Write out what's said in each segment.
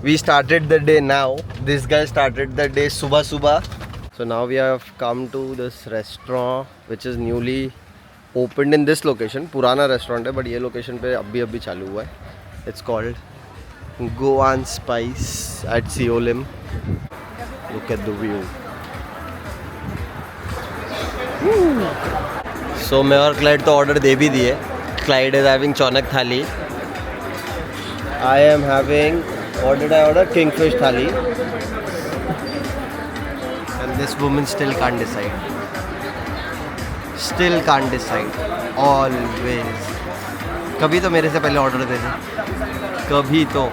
We started the day now. This guy started the day subah. So now we have come to this restaurant which is newly opened in this location. पुराना restaurant है but ये location पे अभी चालू हुआ है. It's called Goan Spice at Seolim. Look at the view. So मैं और Clyde तो order दे भी दिए. Clyde is having चौनक थाली. I am having, what did I order? Kingfish thali. And this woman still can't decide. Still can't decide. Always. कभी तो मेरे से पहले ऑर्डर दे दे. कभी तो.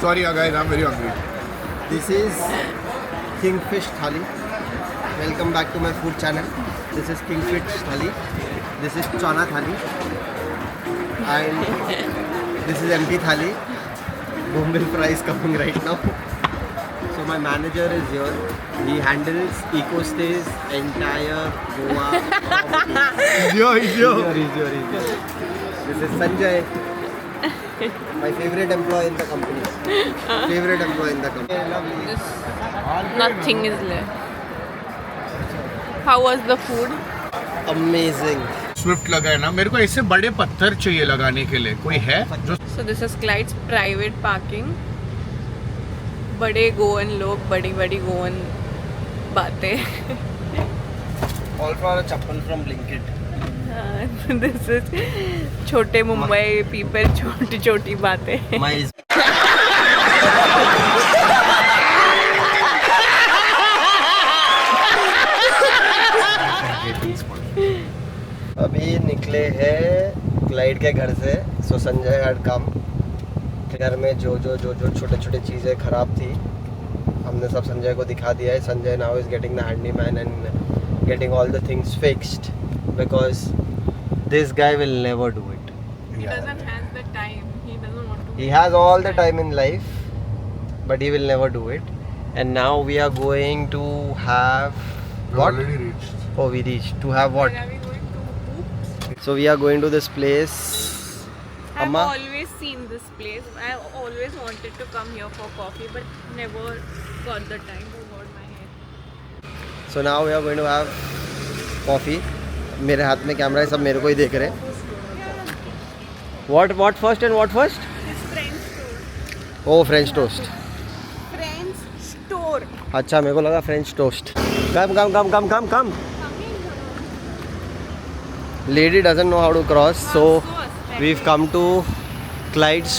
Sorry guys, I'm very hungry. This is Kingfish thali. Welcome back to my food channel. This is Kingfish thali. This is Chana thali. And this is empty thali. Bombay fry is coming right now. So my manager is here. He handles EcoStay's entire Goa property. He's here. This is Sanjay. My favorite employee in the company. Favorite employee in the company. Lovely. Nothing is left. How was the food? Amazing. Swift लगा है ना, मेरे को ऐसे बड़े पत्थर चाहिए लगाने के लिए. कोई है जो? So this is Clyde's private parking. बड़े गोवन लोग बड़ी गोवन बातें. All for a chappal from Blinkit. This is छोटे मुंबई people छोटी बातें. My अभी निकले हैं क्लाइड के घर से. सो संजय हैड कम. घर में जो छोटे चीज़ें ख़राब थी हमने सब संजय को दिखा दिया है. Sanjay now is getting the handyman and getting all the things fixed because this guy will never do it. He doesn't have the time. He doesn't want to. He has all the time in life but he will never do it. And now we are going to have what? Already reached. Oh, we reached to have what? Where are we going to Oops. So we are going to this place. I've Amma? always seen this place. I always wanted to come here for coffee, but never got the time to hold my hair. So now we are going to have coffee. मेरे हाथ में camera है, सब मेरे को ही देख रहे हैं. What first and what first? It's French store. Oh, French toast. French store. अच्छा मेरे को लगा French toast. Come. Lady doesn't know how to cross, so we've come to Clyde's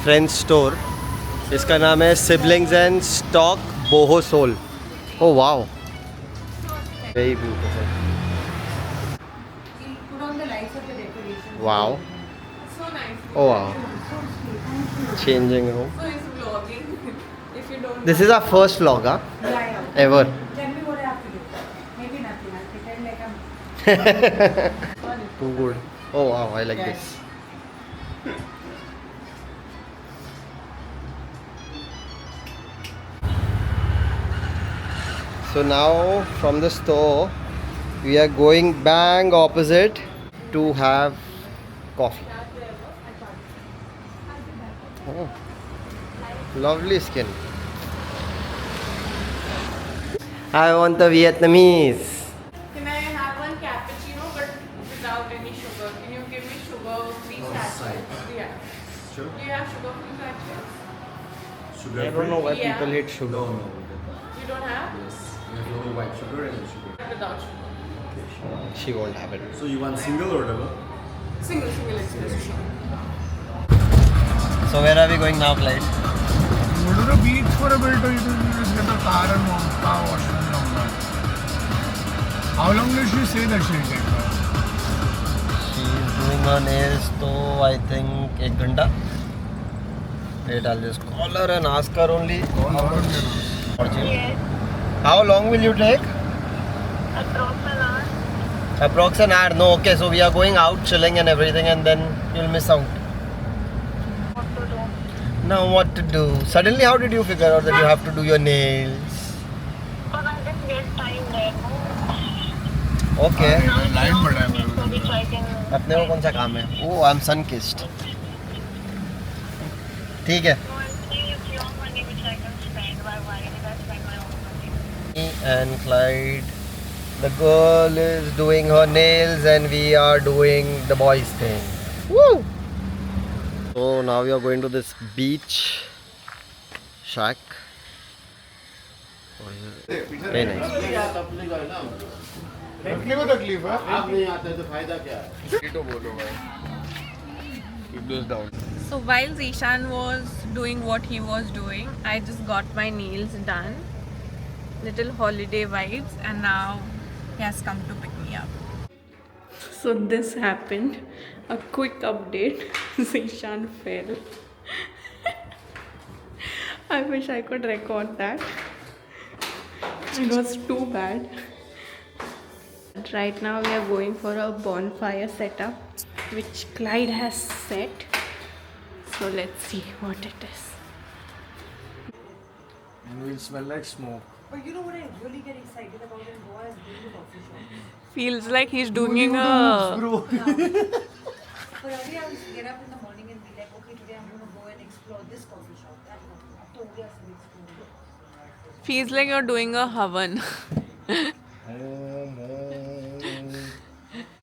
French store. इसका नाम है Siblings and Stock Boho Soul. Oh wow. Very beautiful. Put on the lights of the decoration. Wow. So nice. Oh wow. Changing room. So it's vlogging. If you don't. This is our first vlog, huh? Yeah. Ever. Tell me what I have to do. Maybe nothing. I'll pretend like I'm. Too good. Oh wow, I like this. So now from the store we are going bang opposite to have coffee. Oh, lovely skin. I want the Vietnamese. Can I have one cappuccino but without any sugar? Can you give me sugar-free sachets? Yeah. Sure. Do you have sugar-free sachets? Sugar I don't know why Yeah. people hate sugar. You don't have? Yes, you have only white sugar and sugar. Without sugar. She won't have it. So you want single or double? Single is just sugar. So where are we going now, Clyde? Go to the beach for a bit or you can just get a car and car wash and longer. How long did she say that she'll take her? She's doing her nails, so I think 1 घंटा. Wait, I'll just call her and ask her only. How long will you take? Approx an hour. No, okay. So we are going out, chilling and everything, and then you'll miss out. Now what to do? Suddenly, how did you figure out that you have to do your nails? Okay. Line बड़ा है मेरे को. अपने को कौन सा काम है? Oh, I'm sun kissed. ठीक है. Me and Clyde. The girl is doing her nails and we are doing the boys thing. Woo! So now we are going to this beach shack. Very nice. रखने को तकलीफ है आप नहीं आते तो फायदा क्या है तो बोलो भाई It goes down. So while Zishan was doing what he was doing, I just got my nails done. Little holiday vibes, and now he has come to pick me up. So this happened. A quick update. Zishan fell. I wish I could record that. It was too bad. Right now we are going for a bonfire setup, which Clyde has set. So let's see what it is. And we'll smell like smoke. But you know what I really get excited about in Goa is being a coffee shop. Feels like he's doing a. Bro. But earlier I used to get up in the morning and be like, okay, today I'm going to go and explore this coffee shop, that coffee shop. So we are explore. Feels like you're doing a havan.